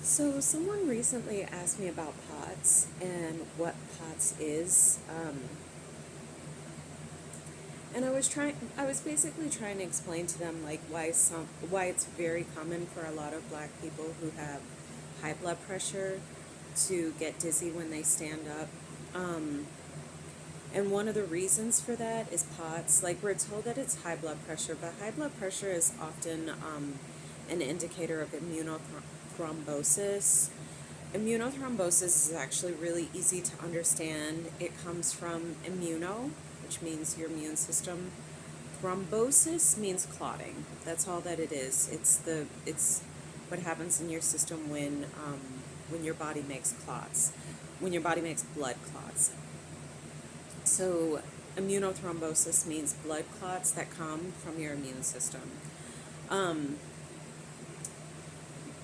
So someone recently asked me about POTS and what POTS is, and I was basically trying to explain to them like why it's very common for a lot of Black people who have high blood pressure to get dizzy when they stand up. Um, and one of the reasons for that is POTS. Like we're told that it's high blood pressure, but high blood pressure is often an indicator of immunothrombosis. Immunothrombosis is actually really easy to understand. It comes from immuno, which means your immune system. Thrombosis means clotting. That's all that it is. It's what happens in your system when your body makes clots, when your body makes blood clots. So immunothrombosis means blood clots that come from your immune system. Um,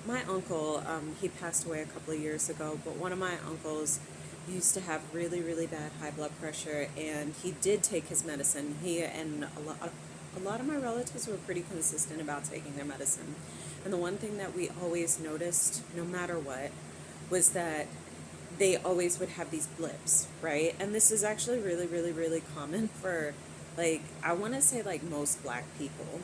my uncle, he passed away a couple of years ago, but one of my uncles used to have really, really bad high blood pressure, and he did take his medicine. He and a lot of my relatives were pretty consistent about taking their medicine. And the one thing that we always noticed, no matter what, was that they always would have these blips, right? And this is actually really, really, really common for, like, I want to say, like, most Black people,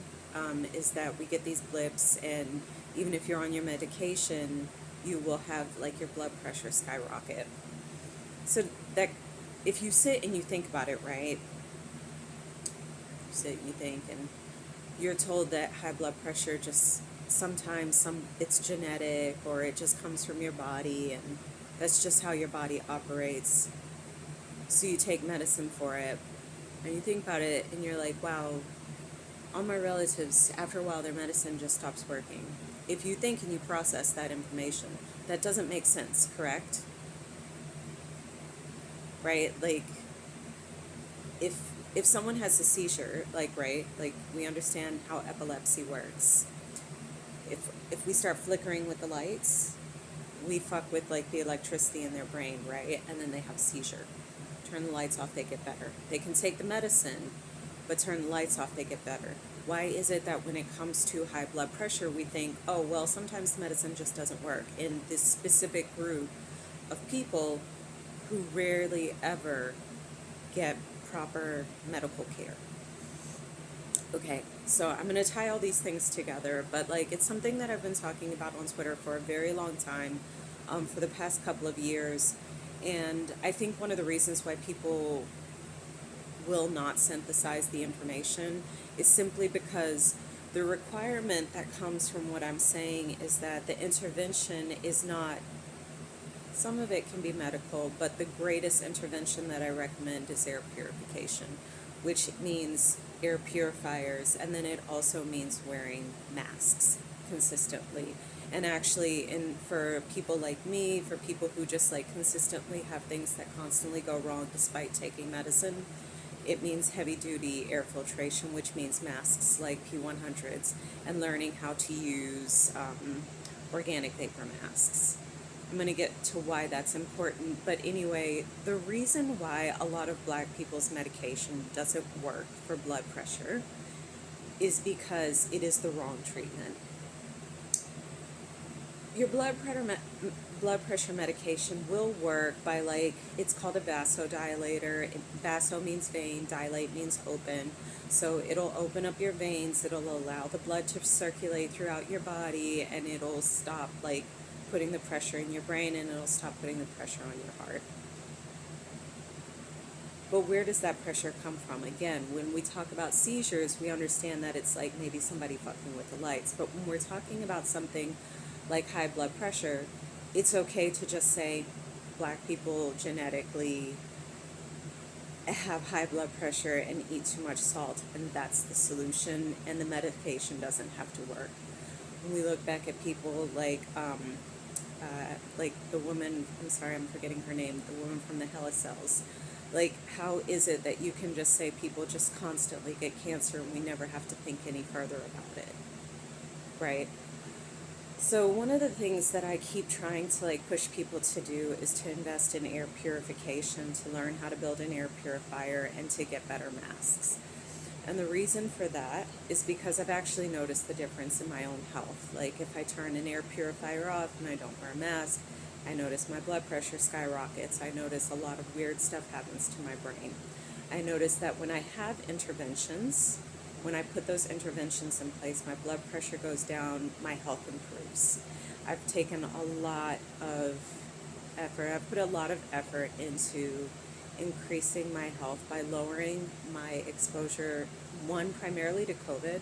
is that we get these blips, and even if you're on your medication, you will have, like, your blood pressure skyrocket. So that, if you sit and you think about it, right? You sit and you think, and you're told that high blood pressure just sometimes it's genetic or it just comes from your body, and that's just how your body operates. So you take medicine for it, and you think about it, and you're like, wow, all my relatives, after a while, their medicine just stops working. If you think and you process that information, that doesn't make sense, correct? Right? Like, if if someone has a seizure, like, right, like, we understand how epilepsy works. If we start flickering with the lights, we fuck with, like, the electricity in their brain, right? And then they have a seizure. Turn the lights off, they get better. They can take the medicine, but turn the lights off, they get better. Why is it that when it comes to high blood pressure, we think, oh, well, sometimes the medicine just doesn't work in this specific group of people who rarely ever get proper medical care? Okay, so I'm going to tie all these things together, but, like, it's something that I've been talking about on Twitter for a very long time, for the past couple of years. And I think one of the reasons why people will not synthesize the information is simply because the requirement that comes from what I'm saying is that the intervention is not, some of it can be medical, but the greatest intervention that I recommend is air purification, which means air purifiers, and then it also means wearing masks consistently. And actually, for people like me, for people who just, like, consistently have things that constantly go wrong despite taking medicine, it means heavy duty air filtration, which means masks like P100s, and learning how to use organic vapor masks. I'm going to get to why that's important, but anyway, the reason why a lot of Black people's medication doesn't work for blood pressure is because it is the wrong treatment. Your blood pressure medication will work by, like, it's called a vasodilator. Vaso means vein, dilate means open. So it'll open up your veins, it'll allow the blood to circulate throughout your body, and it'll stop, like, putting the pressure in your brain, and it'll stop putting the pressure on your heart. But where does that pressure come from? Again, when we talk about seizures, we understand that it's like maybe somebody fucking with the lights. But when we're talking about something like high blood pressure, it's okay to just say Black people genetically have high blood pressure and eat too much salt, and that's the solution, and the medication doesn't have to work. When we look back at people like the woman, I'm sorry, I'm forgetting her name, the woman from the HeLa cells. Like, how is it that you can just say people just constantly get cancer and we never have to think any further about it, right? So one of the things that I keep trying to, like, push people to do is to invest in air purification, to learn how to build an air purifier, and to get better masks. And the reason for that is because I've actually noticed the difference in my own health. Like if I turn an air purifier off and I don't wear a mask, I notice my blood pressure skyrockets. I notice a lot of weird stuff happens to my brain. I notice that when I have interventions, when I put those interventions in place, my blood pressure goes down, my health improves. I've taken a lot of effort, I've put a lot of effort into increasing my health by lowering my exposure, one, primarily to COVID,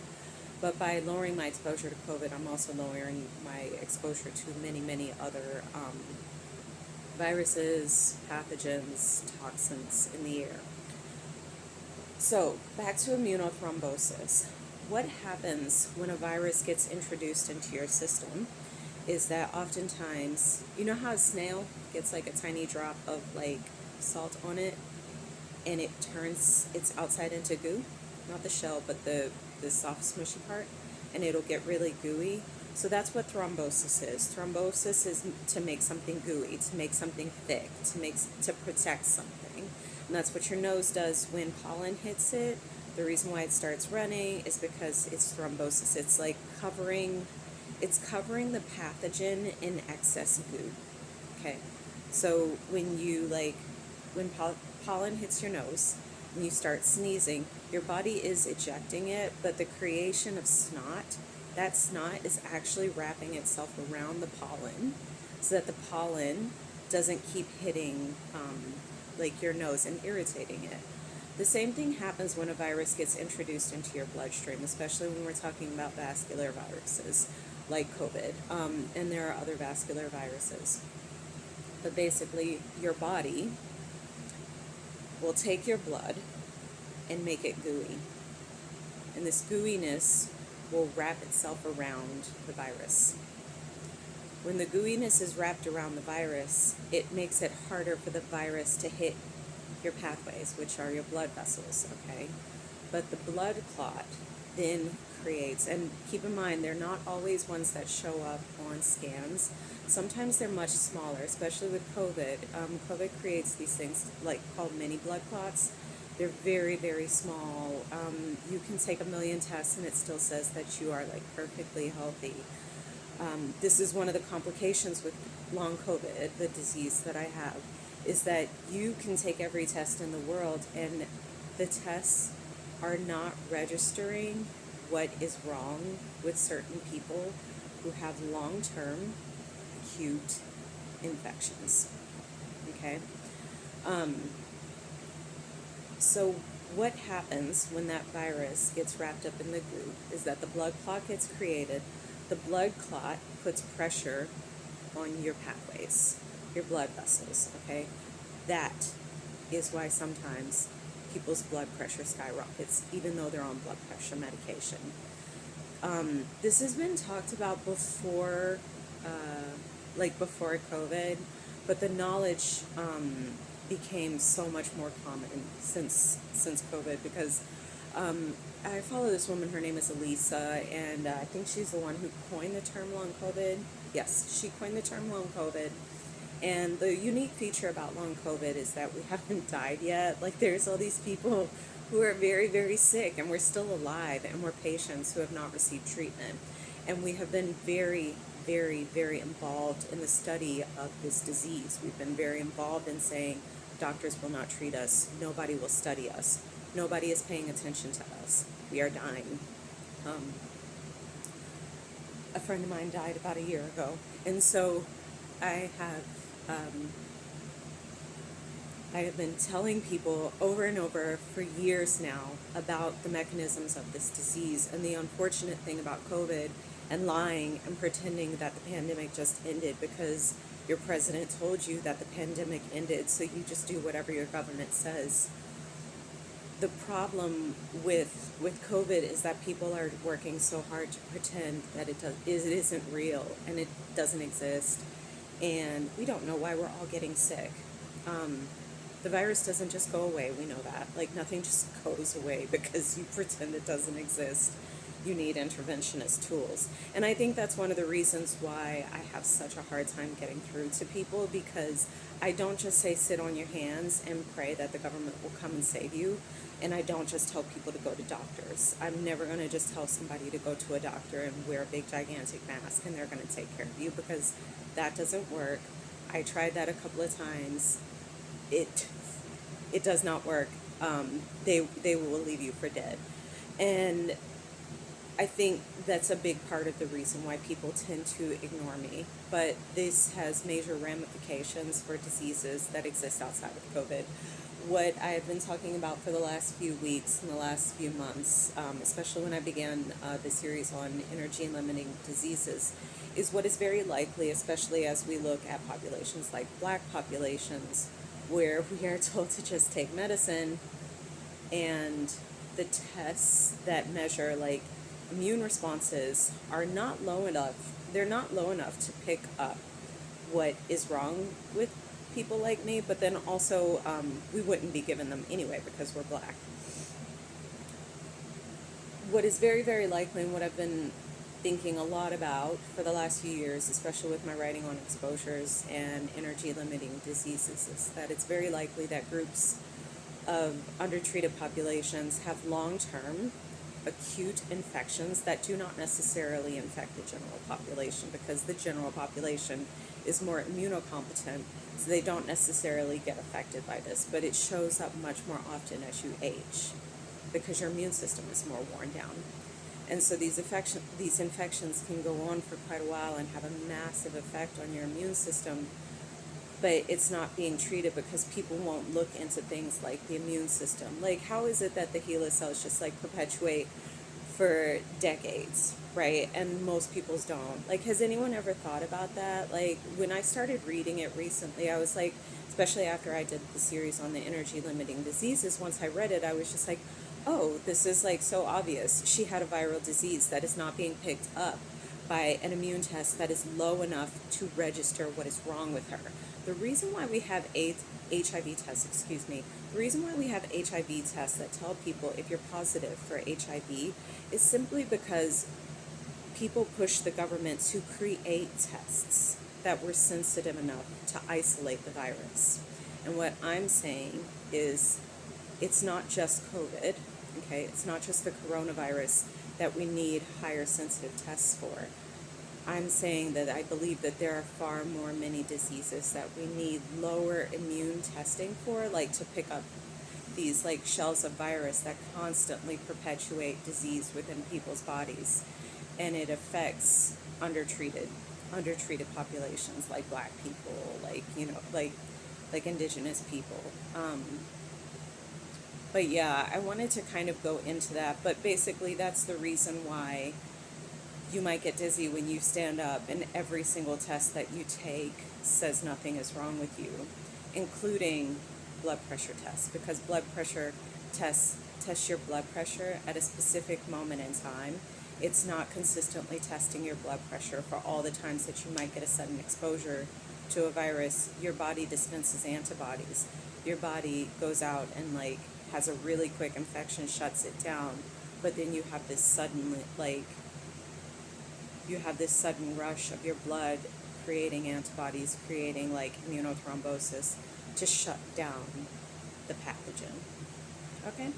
but by lowering my exposure to COVID, I'm also lowering my exposure to many, many other viruses, pathogens, toxins in the air. So, back to immunothrombosis. What happens when a virus gets introduced into your system is that oftentimes, you know how a snail gets like a tiny drop of like salt on it and it turns its outside into goo? Not the shell, but the soft smushy part, and it'll get really gooey. So that's what thrombosis is. Thrombosis is to make something gooey, to make something thick, to protect something. And that's what your nose does when pollen hits it. The reason why it starts running is because it's thrombosis. It's like covering the pathogen in excess goo. Okay. So when pollen hits your nose, when you start sneezing, your body is ejecting it, but the creation of snot, that snot is actually wrapping itself around the pollen so that the pollen doesn't keep hitting like your nose and irritating it. The same thing happens when a virus gets introduced into your bloodstream, especially when we're talking about vascular viruses like COVID, and there are other vascular viruses. But basically, your body will take your blood and make it gooey. And this gooiness will wrap itself around the virus. When the gooiness is wrapped around the virus, it makes it harder for the virus to hit your pathways, which are your blood vessels, okay? But the blood clot then creates, and keep in mind, they're not always ones that show up on scans. Sometimes they're much smaller, especially with COVID. COVID creates these things like called mini blood clots. They're very, very small. You can take 1 million tests and it still says that you are like perfectly healthy. This is one of the complications with long COVID, the disease that I have, is that you can take every test in the world and the tests are not registering what is wrong with certain people who have long-term acute infections. Okay? So what happens when that virus gets wrapped up in the goo is that the blood clot gets created. The blood clot puts pressure on your pathways, your blood vessels, okay? That is why sometimes people's blood pressure skyrockets, even though they're on blood pressure medication. This has been talked about before, before COVID, but the knowledge became so much more common since COVID because I follow this woman, her name is Elisa, and I think she's the one who coined the term long COVID. Yes, she coined the term long COVID. And the unique feature about long COVID is that we haven't died yet. Like there's all these people who are very, very sick and we're still alive and we're patients who have not received treatment. And we have been very, very, very involved in the study of this disease. We've been very involved in saying doctors will not treat us. Nobody will study us. Nobody is paying attention to us. We are dying. A friend of mine died about a year ago. And so I have been telling people over and over for years now about the mechanisms of this disease. And the unfortunate thing about COVID and lying and pretending that the pandemic just ended because your president told you that the pandemic ended, so you just do whatever your government says. The problem with COVID is that people are working so hard to pretend that it isn't real and it doesn't exist. And we don't know why we're all getting sick. The virus doesn't just go away, we know that. Like nothing just goes away because you pretend it doesn't exist. you need interventionist tools. And I think that's one of the reasons why I have such a hard time getting through to people, because I don't just say sit on your hands and pray that the government will come and save you. And I don't just tell people to go to doctors. I'm never going to just tell somebody to go to a doctor and wear a big gigantic mask and they're going to take care of you, because that doesn't work. I tried that a couple of times. It does not work. They will leave you for dead. And I think that's a big part of the reason why people tend to ignore me. But this has major ramifications for diseases that exist outside of COVID. What I have been talking about for the last few weeks and the last few months, especially when I began the series on energy-limiting diseases, is what is very likely, especially as we look at populations like Black populations, where we are told to just take medicine, and the tests that measure like immune responses are not low enough. They're not low enough to pick up what is wrong with people like me, but then also we wouldn't be given them anyway because we're Black. What is very, very likely, and what I've been thinking a lot about for the last few years, especially with my writing on exposures and energy-limiting diseases, is that it's very likely that groups of undertreated populations have long-term acute infections that do not necessarily infect the general population, because the general population is more immunocompetent, so they don't necessarily get affected by this, but it shows up much more often as you age because your immune system is more worn down. And so these infections can go on for quite a while and have a massive effect on your immune system, but it's not being treated because people won't look into things like the immune system. Like, how is it that the HeLa cells just like perpetuate for decades, right? And most people's don't. Like, has anyone ever thought about that? Like, when I started reading it recently, I was like, especially after I did the series on the energy limiting diseases, once I read it, I was just like, oh, this is like so obvious. She had a viral disease that is not being picked up by an immune test that is low enough to register what is wrong with her. The reason why we have HIV tests, the reason why we have HIV tests that tell people if you're positive for HIV is simply because people push the government to create tests that were sensitive enough to isolate the virus. And what I'm saying is it's not just COVID, okay? It's not just the coronavirus that we need higher sensitive tests for. I'm saying that I believe that there are far more many diseases that we need lower immune testing for, like to pick up these like shells of virus that constantly perpetuate disease within people's bodies. And it affects undertreated populations like Black people, like, like indigenous people. But yeah, I wanted to kind of go into that, but basically that's the reason why you might get dizzy when you stand up, and every single test that you take says nothing is wrong with you, including blood pressure tests, because blood pressure tests test your blood pressure at a specific moment in time. It's not consistently testing your blood pressure for all the times that you might get a sudden exposure to a virus. Your body dispenses antibodies. Your body goes out and like has a really quick infection, shuts it down, but then you have this sudden rush of your blood creating antibodies, creating like immunothrombosis to shut down the pathogen. Okay?